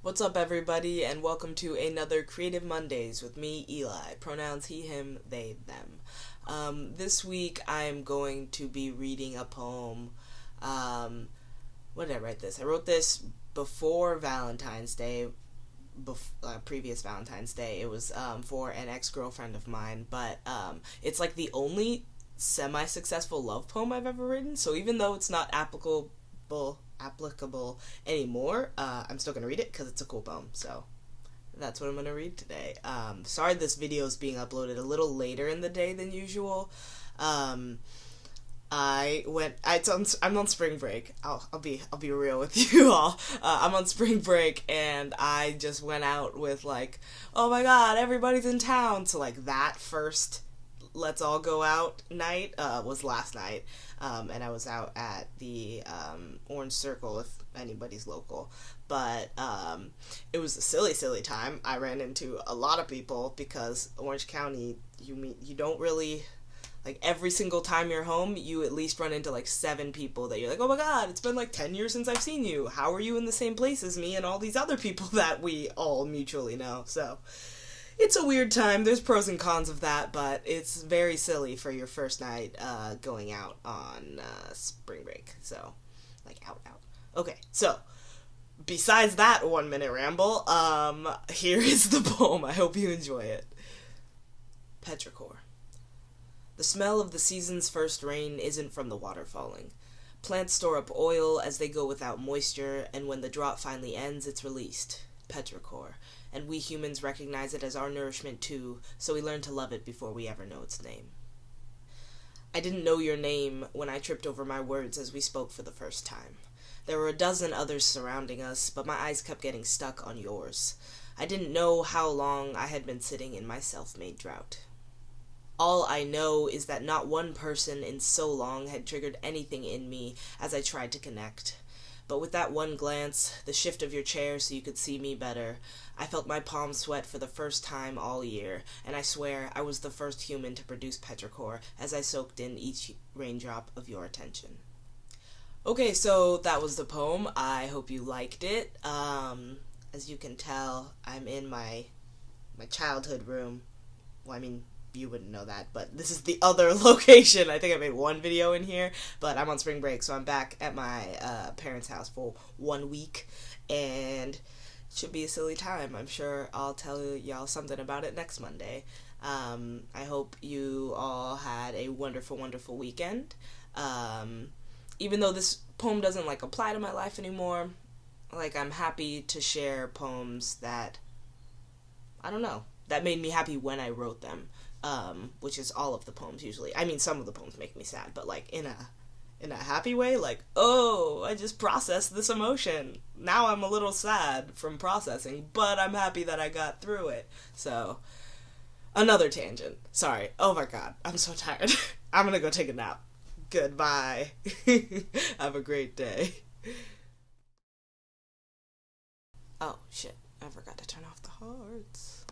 What's up, everybody, and welcome to another Creative Mondays with me, Eli. Pronouns he, him, they, them. This week I'm going to be reading a poem. When did I write this? I wrote this before Valentine's Day, previous Valentine's Day. It was for an ex-girlfriend of mine, but it's like the only semi-successful love poem I've ever written, so even though it's not applicable anymore, I'm still gonna read it because it's a cool poem. So that's what I'm gonna read today. Sorry this video is being uploaded a little later in the day than usual. I'm on spring break. I'll be real with you all. I'm on spring break and I just went out with like, oh my god, everybody's in town. So like that first let's all go out night was last night. And I was out at the Orange Circle, if anybody's local. But it was a silly time. I ran into a lot of people because Orange County, you don't really, like, every single time you're home, you at least run into like 7 people that you're like, oh my god, it's been like 10 years since I've seen you. How are you in the same place as me and all these other people that we all mutually know? So it's a weird time. There's pros and cons of that, but it's very silly for your first night going out on spring break. So, like, out. Okay, so, besides that 1-minute ramble, here is the poem. I hope you enjoy it. Petrichor. The smell of the season's first rain isn't from the water falling. Plants store up oil as they go without moisture, and when the drought finally ends, it's released. Petrichor. And we humans recognize it as our nourishment too, so we learn to love it before we ever know its name. I didn't know your name when I tripped over my words as we spoke for the first time. There were a dozen others surrounding us, but my eyes kept getting stuck on yours. I didn't know how long I had been sitting in my self-made drought. All I know is that not one person in so long had triggered anything in me as I tried to connect. But with that one glance, the shift of your chair so you could see me better, I felt my palms sweat for the first time all year, and I swear I was the first human to produce petrichor as I soaked in each raindrop of your attention. Okay, so that was the poem. I hope you liked it. As you can tell, I'm in my childhood room. Well, I mean, you wouldn't know that, but this is the other location. I think I made one video in here, but I'm on spring break, so I'm back at my parents' house for 1 week, and it should be a silly time. I'm sure I'll tell y'all something about it next Monday. I hope you all had a wonderful weekend. Even though this poem doesn't like apply to my life anymore, like, I'm happy to share poems that, I don't know, that made me happy when I wrote them. Which is all of the poems usually. I mean, some of the poems make me sad, but like in a happy way, like, oh, I just processed this emotion. Now I'm a little sad from processing, but I'm happy that I got through it. So, another tangent. Sorry. Oh my god, I'm so tired. I'm gonna go take a nap. Goodbye. Have a great day. Oh, shit. I forgot to turn off the hearts.